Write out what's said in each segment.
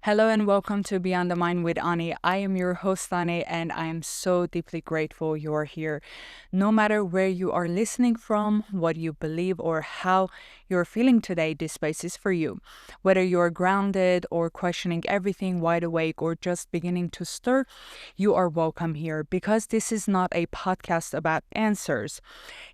Hello and welcome to Beyond the Mind with Ani. I am your host, Ani, and I am so deeply grateful you're here. No matter where you are listening from, what you believe, or how you're feeling today, this space is for you. Whether you're grounded or questioning everything, wide awake, or just beginning to stir, you are welcome here because this is not a podcast about answers.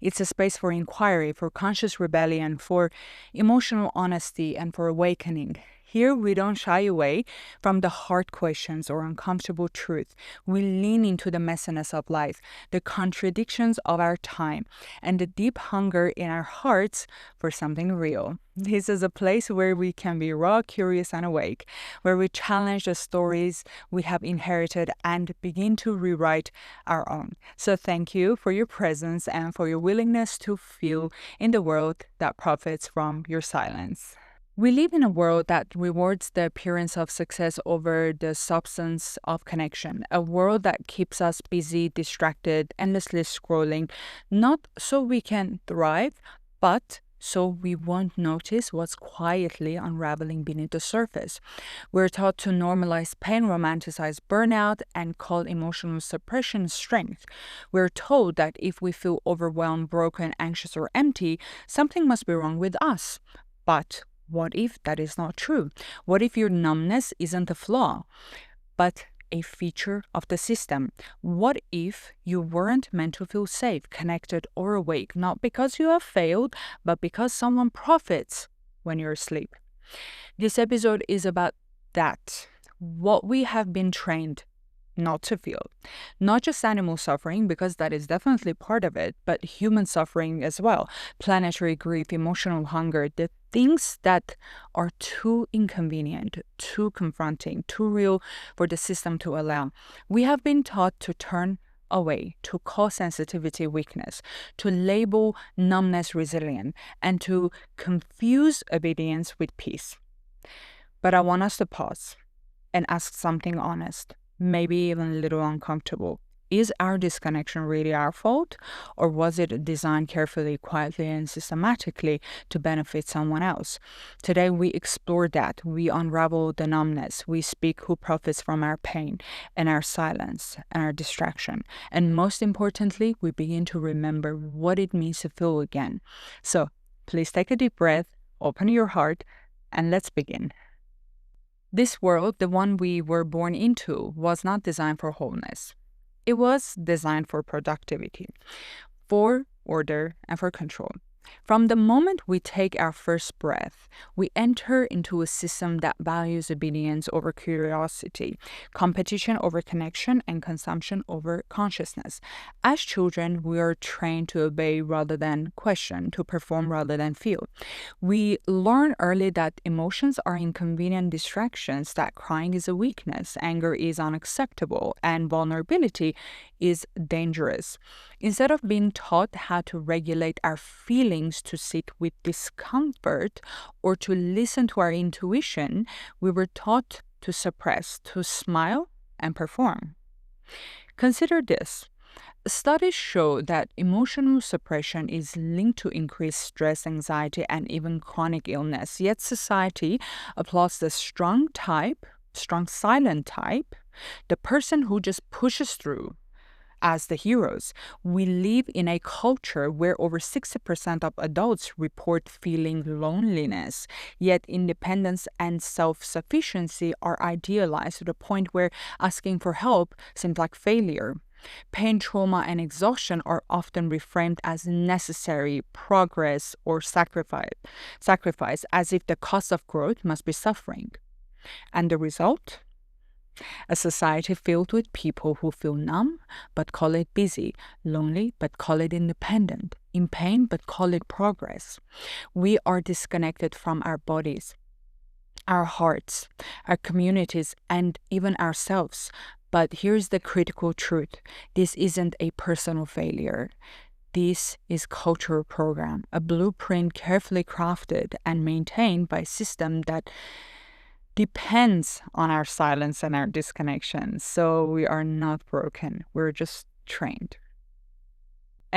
It's a space for inquiry, for conscious rebellion, for emotional honesty, and for awakening. Here, we don't shy away from the hard questions or uncomfortable truth. We lean into the messiness of life, the contradictions of our time, and the deep hunger in our hearts for something real. This is a place where we can be raw, curious, and awake, where we challenge the stories we have inherited and begin to rewrite our own. So thank you for your presence and for your willingness to feel in the world that profits from your silence. We live in a world that rewards the appearance of success over the substance of connection, a world that keeps us busy, distracted, endlessly scrolling, not so we can thrive, but so we won't notice what's quietly unraveling beneath the surface. We're taught to normalize pain, romanticize burnout, and call emotional suppression strength. We're told that if we feel overwhelmed, broken, anxious, or empty, something must be wrong with us. But what if that is not true? What if your numbness isn't a flaw, but a feature of the system? What if you weren't meant to feel safe, connected, or awake, not because you have failed, but because someone profits when you're asleep? This episode is about that, what we have been trained not to feel. Not just animal suffering, because that is definitely part of it, but human suffering as well. Planetary grief, emotional hunger, the things that are too inconvenient, too confronting, too real for the system to allow. We have been taught to turn away, to call sensitivity weakness, to label numbness resilient, and to confuse obedience with peace. But I want us to pause and ask something honest, maybe even a little uncomfortable. Is our disconnection really our fault? Or was it designed carefully, quietly, and systematically to benefit someone else? Today, we explore that. We unravel the numbness. We speak who profits from our pain and our silence and our distraction. And most importantly, we begin to remember what it means to feel again. So please take a deep breath, open your heart, and let's begin. This world, the one we were born into, was not designed for wholeness. It was designed for productivity, for order, and for control. From the moment we take our first breath, we enter into a system that values obedience over curiosity, competition over connection, and consumption over consciousness. As children, we are trained to obey rather than question, to perform rather than feel. We learn early that emotions are inconvenient distractions, that crying is a weakness, anger is unacceptable, and vulnerability is dangerous. Instead of being taught how to regulate our feelings, to sit with discomfort, or to listen to our intuition, we were taught to suppress, to smile, and perform. Consider this. Studies show that emotional suppression is linked to increased stress, anxiety, and even chronic illness. Yet society applauds the strong silent type, the person who just pushes through, as the heroes. We live in a culture where over 60% of adults report feeling loneliness, yet independence and self-sufficiency are idealized to the point where asking for help seems like failure. Pain, trauma, and exhaustion are often reframed as necessary progress or sacrifice, as if the cost of growth must be suffering. And the result? A society filled with people who feel numb but call it busy, lonely but call it independent, in pain but call it progress. We are disconnected from our bodies, our hearts, our communities, and even ourselves. But here's the critical truth. This isn't a personal failure. This is cultural program, a blueprint carefully crafted and maintained by a system that depends on our silence and our disconnection. So we are not broken. We're just trained.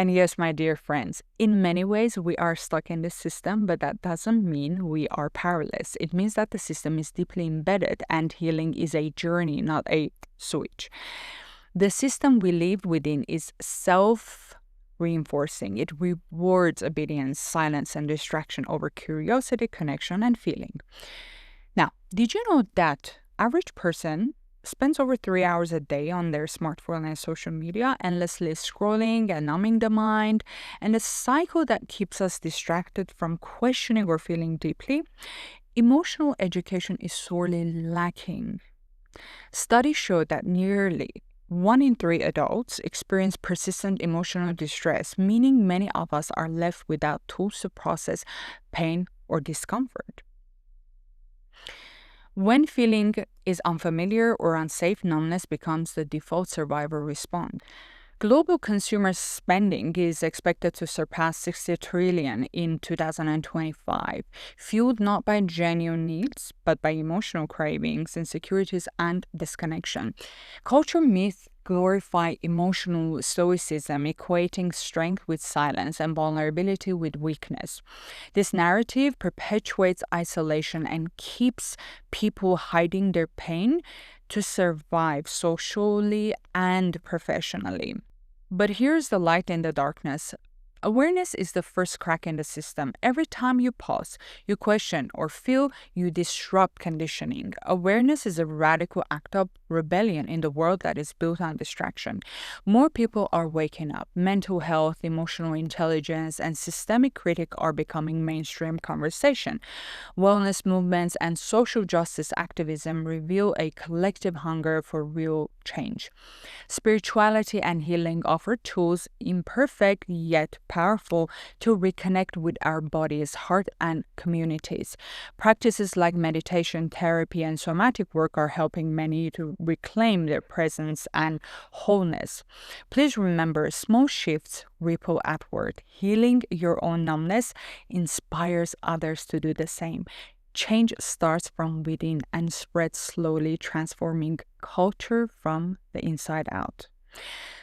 And yes, my dear friends, in many ways we are stuck in this system, but that doesn't mean we are powerless. It means that the system is deeply embedded and healing is a journey, not a switch. The system we live within is self-reinforcing. It rewards obedience, silence, and distraction over curiosity, connection, and feeling. Now, did you know that average person spends over 3 hours a day on their smartphone and social media, endlessly scrolling and numbing the mind, and a cycle that keeps us distracted from questioning or feeling deeply? Emotional education is sorely lacking. Studies show that nearly 1 in 3 adults experience persistent emotional distress, meaning many of us are left without tools to process pain or discomfort. When feeling is unfamiliar or unsafe, numbness becomes the default survival response. Global consumer spending is expected to surpass 60 trillion in 2025, fueled not by genuine needs, but by emotional cravings, insecurities, and disconnection. Culture myths glorify emotional stoicism, equating strength with silence and vulnerability with weakness. This narrative perpetuates isolation and keeps people hiding their pain to survive socially and professionally. But here's the light in the darkness. Awareness is the first crack in the system. Every time you pause, you question, or feel, you disrupt conditioning. Awareness is a radical act of rebellion in the world that is built on distraction. More people are waking up. Mental health, emotional intelligence, and systemic critique are becoming mainstream conversation. Wellness movements and social justice activism reveal a collective hunger for real change. Spirituality and healing offer tools, imperfect yet powerful, to reconnect with our bodies, heart, and communities. Practices like meditation, therapy, and somatic work are helping many to reclaim their presence and wholeness. Please remember, small shifts ripple outward. Healing your own numbness inspires others to do the same. Change starts from within and spreads slowly, transforming culture from the inside out.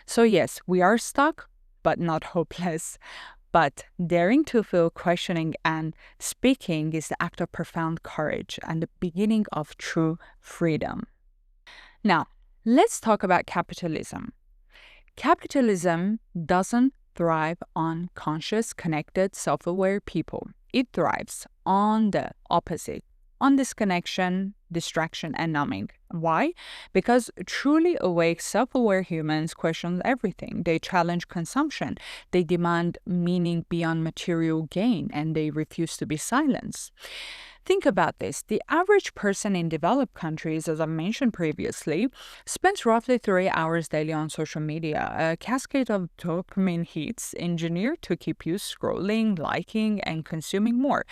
So, yes, we are stuck, but not hopeless. But daring to feel, questioning, and speaking is the act of profound courage and the beginning of true freedom. Now, let's talk about capitalism. Capitalism doesn't thrive on conscious, connected, self-aware people. It thrives on the opposite, on disconnection, distraction, and numbing. Why? Because truly awake, self-aware humans question everything. They challenge consumption. They demand meaning beyond material gain, and they refuse to be silenced. Think about this. The average person in developed countries, as I mentioned previously, spends roughly 3 hours daily on social media, a cascade of dopamine hits engineered to keep you scrolling, liking, and consuming more.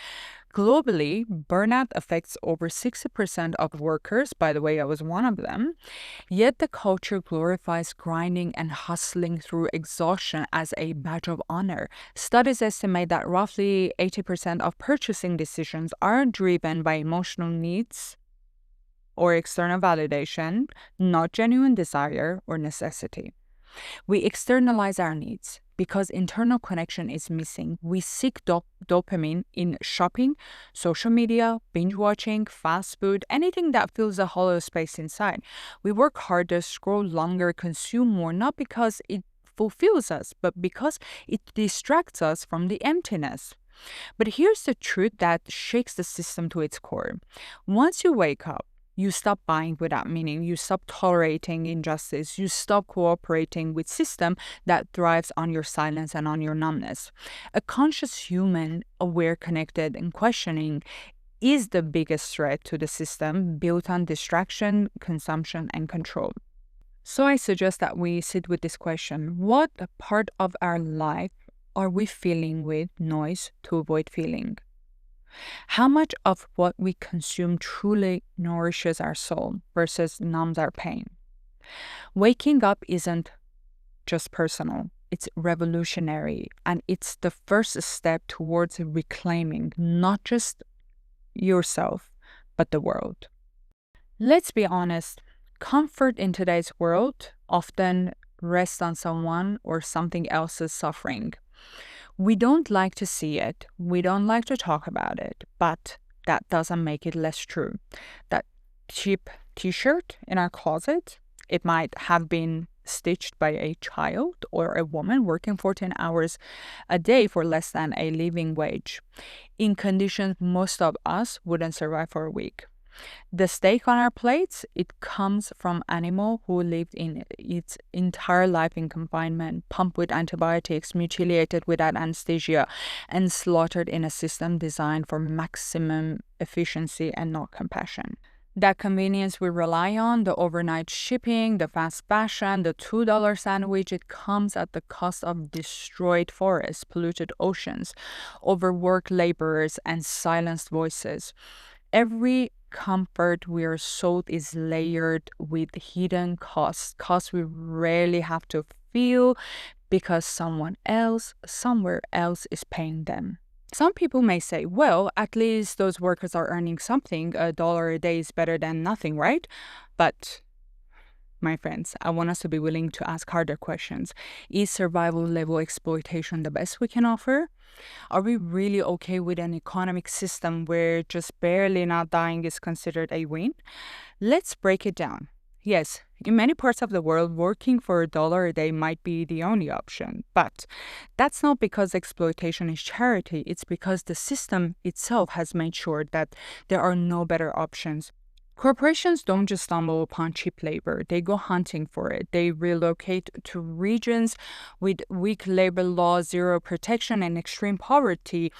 Globally, burnout affects over 60% of workers. By the way, I was one of them. Yet the culture glorifies grinding and hustling through exhaustion as a badge of honor. Studies estimate that roughly 80% of purchasing decisions are driven by emotional needs or external validation, not genuine desire or necessity. We externalize our needs because internal connection is missing. We seek dopamine in shopping, social media, binge watching, fast food, anything that fills a hollow space inside. We work harder, scroll longer, consume more, not because it fulfills us, but because it distracts us from the emptiness. But here's the truth that shakes the system to its core. Once you wake up, you stop buying without meaning. You stop tolerating injustice. You stop cooperating with system that thrives on your silence and on your numbness. A conscious human, aware, connected, and questioning is the biggest threat to the system built on distraction, consumption, and control. So I suggest that we sit with this question. What part of our life are we filling with noise to avoid feeling? How much of what we consume truly nourishes our soul versus numbs our pain? Waking up isn't just personal, it's revolutionary, and it's the first step towards reclaiming not just yourself, but the world. Let's be honest, comfort in today's world often rest on someone or something else's suffering. We don't like to see it, we don't like to talk about it, but that doesn't make it less true. That cheap t-shirt in our closet, it might have been stitched by a child or a woman working 14 hours a day for less than a living wage, in conditions most of us wouldn't survive for a week. The steak on our plates, it comes from animal who lived in its entire life in confinement, pumped with antibiotics, mutilated without anesthesia, and slaughtered in a system designed for maximum efficiency and not compassion. That convenience we rely on, the overnight shipping, the fast fashion, the $2 sandwich, it comes at the cost of destroyed forests, polluted oceans, overworked laborers, and silenced voices. Every comfort we are sold is layered with hidden costs we rarely have to feel because someone else, somewhere else is paying them. Some people may say, well, at least those workers are earning something. $1 a day is better than nothing, right? But my friends, I want us to be willing to ask harder questions. Is survival level exploitation the best we can offer? Are we really okay with an economic system where just barely not dying is considered a win? Let's break it down. Yes, in many parts of the world, working for $1 a day might be the only option. But that's not because exploitation is charity. It's because the system itself has made sure that there are no better options. Corporations don't just stumble upon cheap labor, they go hunting for it. They relocate to regions with weak labor laws, zero protection, and extreme poverty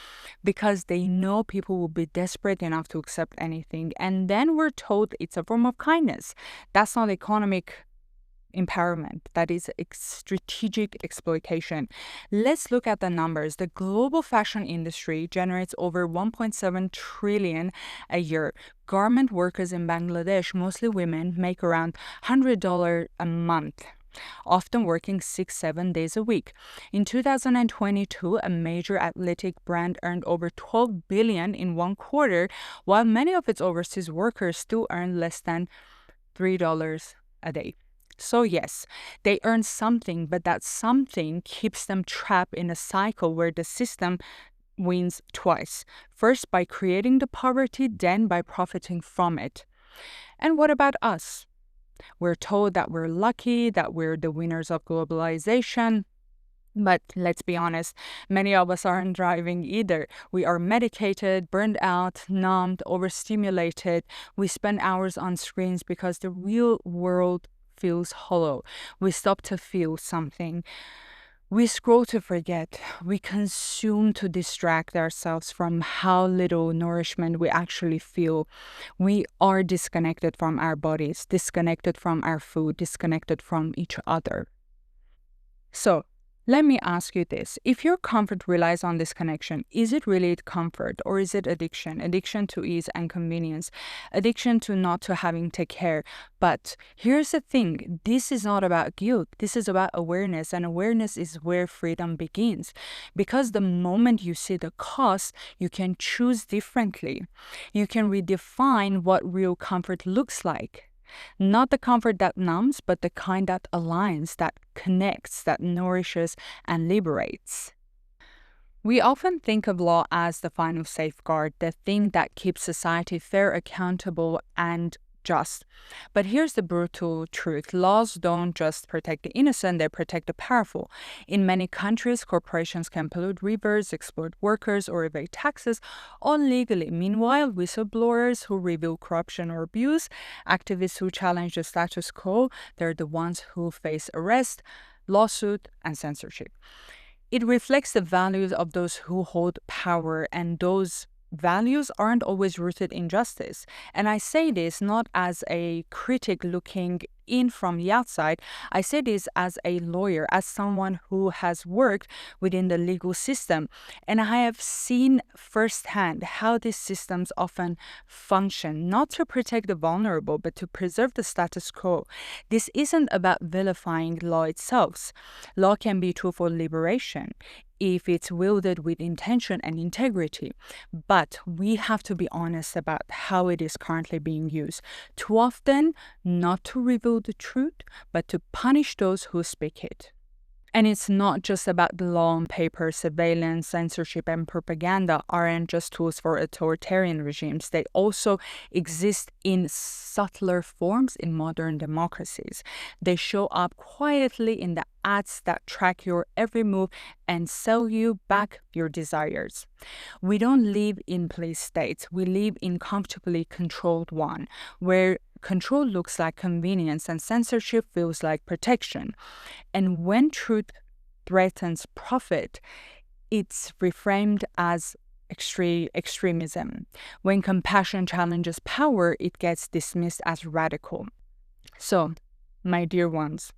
because they know people will be desperate enough to accept anything. And then we're told it's a form of kindness. That's not economic empowerment. That is strategic exploitation. Let's look at the numbers. The global fashion industry generates over 1.7 trillion a year. Garment workers in Bangladesh, mostly women, make around $100 a month, often working 6-7 days a week. In 2022, a major athletic brand earned over $12 billion in one quarter, while many of its overseas workers still earn less than $3 a day. So yes, they earn something, but that something keeps them trapped in a cycle where the system wins twice. First by creating the poverty, then by profiting from it. And what about us? We're told that we're lucky, that we're the winners of globalization. But let's be honest, many of us aren't driving either. We are medicated, burned out, numbed, overstimulated. We spend hours on screens because the real world feels hollow. We stop to feel something. We scroll to forget. We consume to distract ourselves from how little nourishment we actually feel. We are disconnected from our bodies, disconnected from our food, disconnected from each other. So, let me ask you this. If your comfort relies on this connection, is it really comfort or is it addiction? Addiction to ease and convenience. Addiction to not to having to care. But here's the thing. This is not about guilt. This is about awareness. And awareness is where freedom begins. Because the moment you see the cost, you can choose differently. You can redefine what real comfort looks like. Not the comfort that numbs, but the kind that aligns, that connects, that nourishes, and liberates. We often think of law as the final safeguard, the thing that keeps society fair, accountable, and just. But here's the brutal truth. Laws don't just protect the innocent, they protect the powerful. In many countries, corporations can pollute rivers, exploit workers, or evade taxes, all legally. Meanwhile, whistleblowers who reveal corruption or abuse, activists who challenge the status quo, they're the ones who face arrest, lawsuit, and censorship. It reflects the values of those who hold power, and those values aren't always rooted in justice. And I say this not as a critic looking in from the outside. I say this as a lawyer, as someone who has worked within the legal system. And I have seen firsthand how these systems often function, not to protect the vulnerable, but to preserve the status quo. This isn't about vilifying law itself. Law can be a tool for liberation if it's wielded with intention and integrity. But we have to be honest about how it is currently being used. Too often, not to reveal reveal the truth, but to punish those who speak it. And it's not just about the law on paper. Surveillance, censorship, and propaganda aren't just tools for authoritarian regimes. They also exist in subtler forms in modern democracies. They show up quietly in the ads that track your every move and sell you back your desires. We don't live in police states. We live in comfortably controlled one, where control looks like convenience and censorship feels like protection. And when truth threatens profit, it's reframed as extremism. When compassion challenges power, it gets dismissed as radical. So, my dear ones,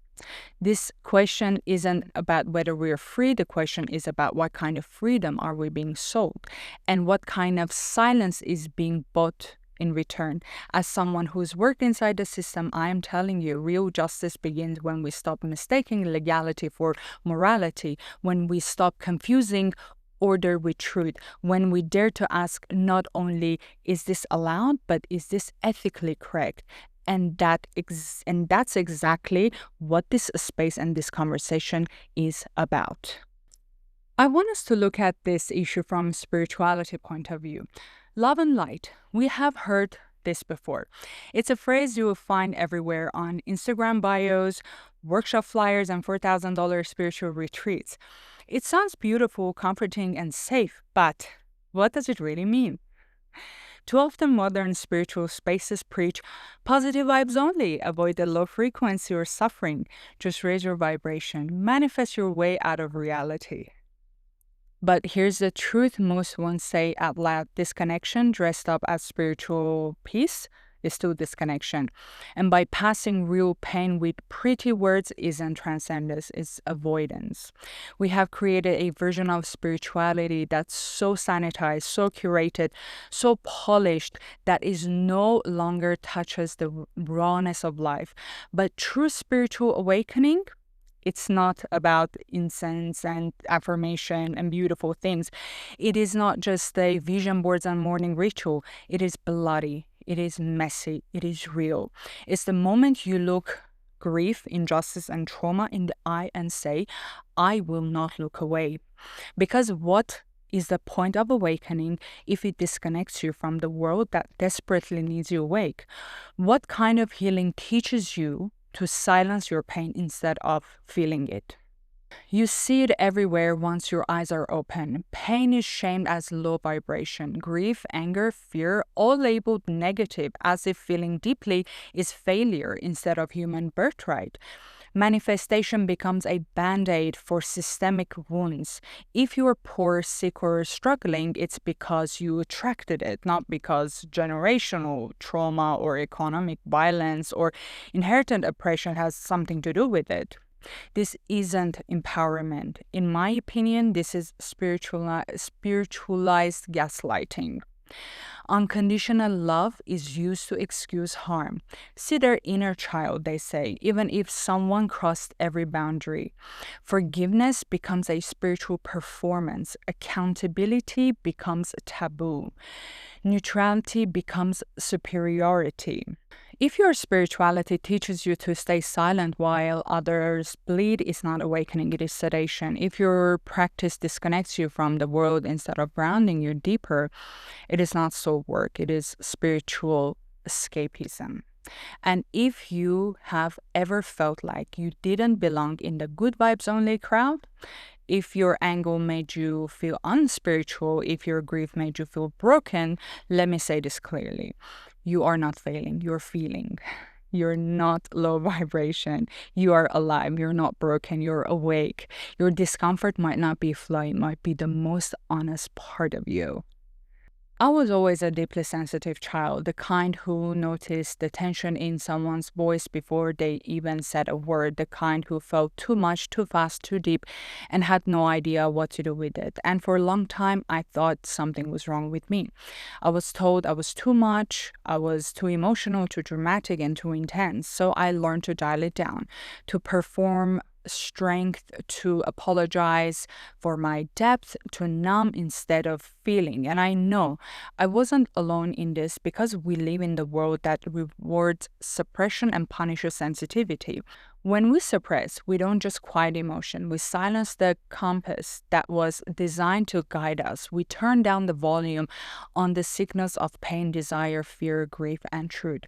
this question isn't about whether we're free. The question is about what kind of freedom are we being sold and what kind of silence is being bought in return. As someone who's worked inside the system, I am telling you, real justice begins when we stop mistaking legality for morality, when we stop confusing order with truth, when we dare to ask not only is this allowed, but is this ethically correct? And that's exactly what this space and this conversation is about. I want us to look at this issue from a spirituality point of view. Love and light. We have heard this before. It's a phrase you will find everywhere on Instagram bios, workshop flyers, and $4,000 spiritual retreats. It sounds beautiful, comforting, and safe, but what does it really mean? Too often modern spiritual spaces preach positive vibes only, avoid the low frequency or suffering, just raise your vibration, manifest your way out of reality. But here's the truth most won't say out loud. Disconnection dressed up as spiritual peace is still disconnection. And bypassing real pain with pretty words isn't transcendence, it's avoidance. We have created a version of spirituality that's so sanitized, so curated, so polished that is no longer touches the rawness of life. But true spiritual awakening, it's not about incense and affirmation and beautiful things. It is not just the vision boards and morning ritual. It is bloody. It is messy. It is real. It's the moment you look grief, injustice, and trauma in the eye and say, I will not look away. Because what is the point of awakening if it disconnects you from the world that desperately needs you awake? What kind of healing teaches you to silence your pain instead of feeling it? You see it everywhere once your eyes are open. Pain is shamed as low vibration. Grief, anger, fear, all labeled negative, as if feeling deeply is failure instead of human birthright. Manifestation becomes a band-aid for systemic wounds. If you're poor, sick, or struggling, it's because you attracted it, not because generational trauma or economic violence or inherited oppression has something to do with it. This isn't empowerment. In my opinion, this is spiritualized gaslighting. Unconditional love is used to excuse harm. See their inner child, they say, even if someone crossed every boundary. Forgiveness becomes a spiritual performance. Accountability becomes a taboo. Neutrality becomes superiority. If your spirituality teaches you to stay silent while others bleed, it's not awakening, it is sedation. If your practice disconnects you from the world instead of grounding you deeper, it is not soul work, it is spiritual escapism. And if you have ever felt like you didn't belong in the good vibes only crowd, if your anger made you feel unspiritual, if your grief made you feel broken, let me say this clearly. You are not failing, you're feeling. You're not low vibration. You are alive. You're not broken. You're awake. Your discomfort might not be flaw. It might be the most honest part of you. I was always a deeply sensitive child, the kind who noticed the tension in someone's voice before they even said a word, the kind who felt too much, too fast, too deep, and had no idea what to do with it. And for a long time, I thought something was wrong with me. I was told I was too much, I was too emotional, too dramatic, and too intense. So I learned to dial it down, to perform strength to apologize, for my depth to numb instead of feeling. And I know I wasn't alone in this, because we live in the world that rewards suppression and punishes sensitivity. When we suppress, we don't just quiet emotion, we silence the compass that was designed to guide us. We turn down the volume on the signals of pain, desire, fear, grief, and truth.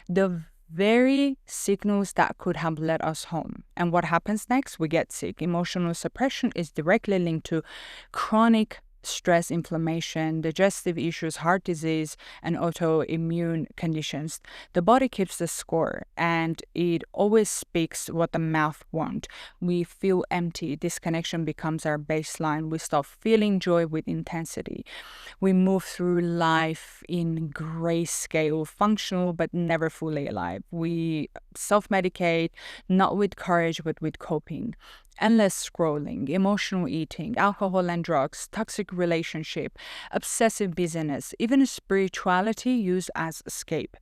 The very signals that could have led us home. And what happens next? We get sick. Emotional suppression is directly linked to chronic stress, inflammation, digestive issues, heart disease, and autoimmune conditions. The body keeps the score, and it always speaks what the mouth wants. We feel empty. Disconnection becomes our baseline. We stop feeling joy with intensity. We move through life in grayscale, functional but never fully alive. We self-medicate, not with courage but with coping. Endless scrolling, emotional eating, alcohol and drugs, toxic relationship, obsessive busyness, even spirituality used as escape.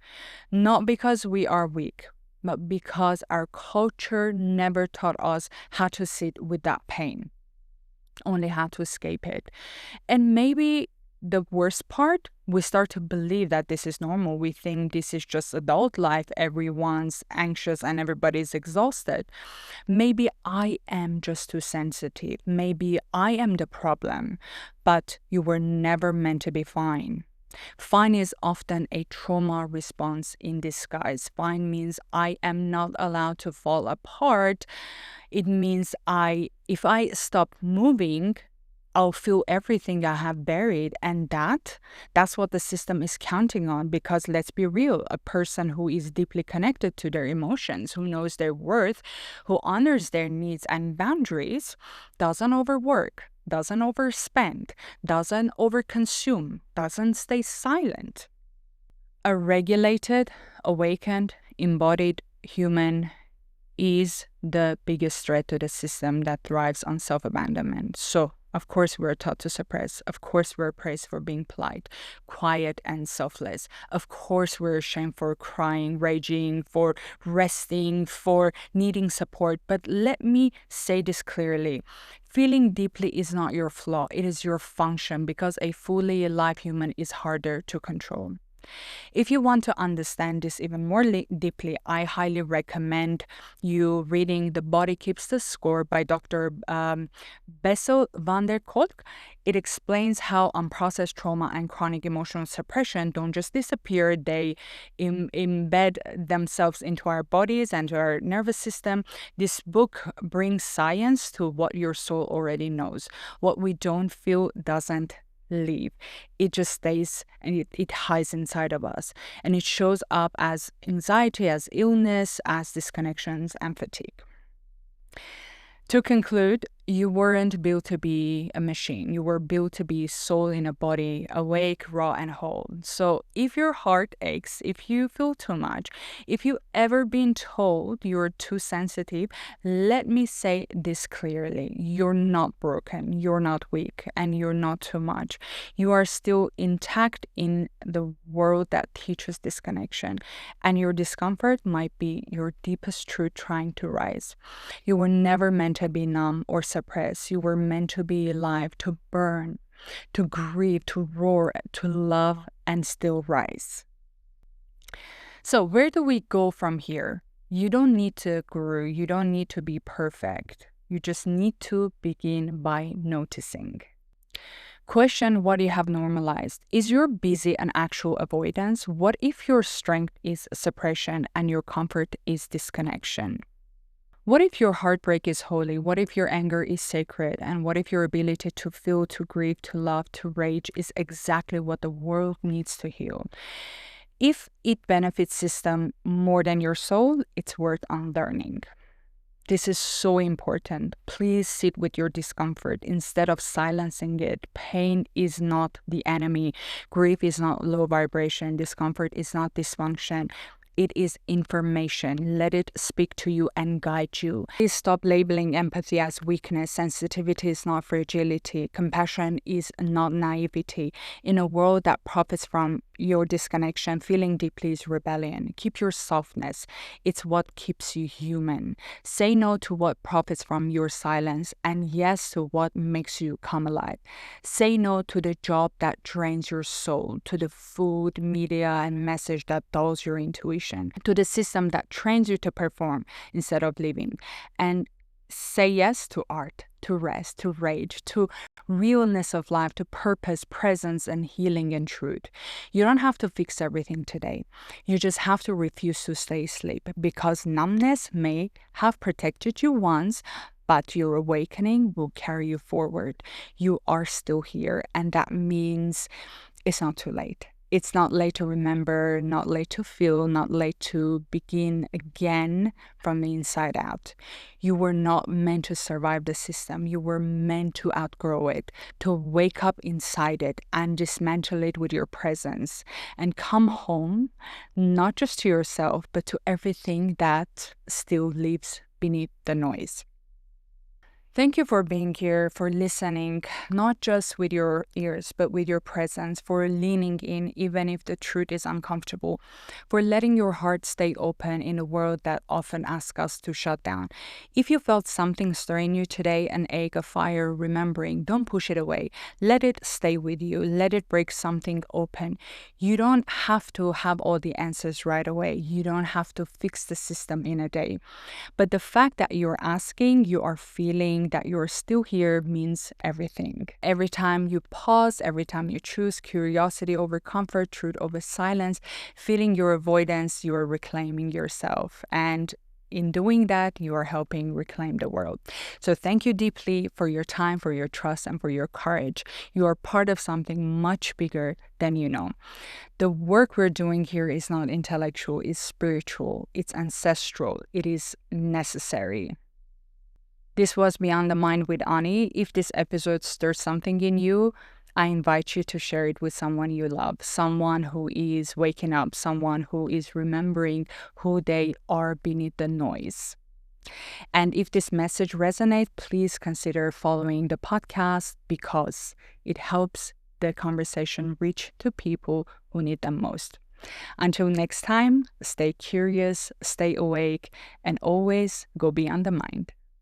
Not because we are weak, but because our culture never taught us how to sit with that pain, only how to escape it. And maybe the worst part, we start to believe that this is normal. We think this is just adult life. Everyone's anxious and everybody's exhausted. Maybe I am just too sensitive. Maybe I am the problem. But you were never meant to be fine. Fine is often a trauma response in disguise. Fine means I am not allowed to fall apart. It means if I stop moving, I'll feel everything I have buried. And that's what the system is counting on, because let's be real, a person who is deeply connected to their emotions, who knows their worth, who honors their needs and boundaries, doesn't overwork, doesn't overspend, doesn't overconsume, doesn't stay silent. A regulated, awakened, embodied human is the biggest threat to the system that thrives on self-abandonment. So, of course, we're taught to suppress. Of course, we're praised for being polite, quiet, and selfless. Of course, we're ashamed for crying, raging, for resting, for needing support. But let me say this clearly. Feeling deeply is not your flaw. It is your function, because a fully alive human is harder to control. If you want to understand this even more deeply, I highly recommend you reading The Body Keeps the Score by Dr. Bessel van der Kolk. It explains how unprocessed trauma and chronic emotional suppression don't just disappear, they embed themselves into our bodies and to our nervous system. This book brings science to what your soul already knows. What we don't feel doesn't leave. It just stays, and it hides inside of us. And it shows up as anxiety, as illness, as disconnections, and fatigue. To conclude, you weren't built to be a machine. You were built to be soul in a body, awake, raw, and whole. So if your heart aches, if you feel too much, if you've ever been told you're too sensitive, let me say this clearly. You're not broken, you're not weak, and you're not too much. You are still intact in the world that teaches disconnection, and your discomfort might be your deepest truth trying to rise. You were never meant to be numb or suppress. You were meant to be alive, to burn, to grieve, to roar, to love, and still rise. So where do we go from here? You don't need to grow. You don't need to be perfect. You just need to begin by noticing. Question what you have normalized. Is your busy an actual avoidance? What if your strength is suppression and your comfort is disconnection? What if your heartbreak is holy? What if your anger is sacred? And what if your ability to feel, to grieve, to love, to rage is exactly what the world needs to heal? If it benefits system more than your soul, it's worth unlearning. This is so important. Please sit with your discomfort instead of silencing it. Pain is not the enemy. Grief is not low vibration. Discomfort is not dysfunction. It is information. Let it speak to you and guide you. Please stop labeling empathy as weakness. Sensitivity is not fragility. Compassion is not naivety. In a world that profits from your disconnection. Feeling deeply is rebellion. Keep your softness. It's what keeps you human. Say no to what profits from your silence and yes to what makes you come alive. Say no to the job that drains your soul, to the food, media, and message that dulls your intuition, to the system that trains you to perform instead of living. And say yes to art, to rest, to rage, to realness of life, to purpose, presence, and healing and truth. You don't have to fix everything today. You just have to refuse to stay asleep, because numbness may have protected you once, but your awakening will carry you forward. You are still here, and that means it's not too late. It's not late to remember, not late to feel, not late to begin again from the inside out. You were not meant to survive the system. You were meant to outgrow it, to wake up inside it and dismantle it with your presence and come home, not just to yourself, but to everything that still lives beneath the noise. Thank you for being here, for listening, not just with your ears, but with your presence, for leaning in even if the truth is uncomfortable, for letting your heart stay open in a world that often asks us to shut down. If you felt something stirring you today, an ache, a fire, remembering, don't push it away. Let it stay with you. Let it break something open. You don't have to have all the answers right away. You don't have to fix the system in a day. But the fact that you're asking, you are feeling, that you're still here means everything. Every time you pause, every time you choose curiosity over comfort, truth over silence, feeling your avoidance, you are reclaiming yourself. And in doing that, you are helping reclaim the world. So thank you deeply for your time, for your trust, and for your courage. You are part of something much bigger than you know. The work we're doing here is not intellectual, it's spiritual, it's ancestral, it is necessary. This was Beyond the Mind with Ani. If this episode stirs something in you, I invite you to share it with someone you love, someone who is waking up, someone who is remembering who they are beneath the noise. And if this message resonates, please consider following the podcast, because it helps the conversation reach to people who need them most. Until next time, stay curious, stay awake, and always go beyond the mind.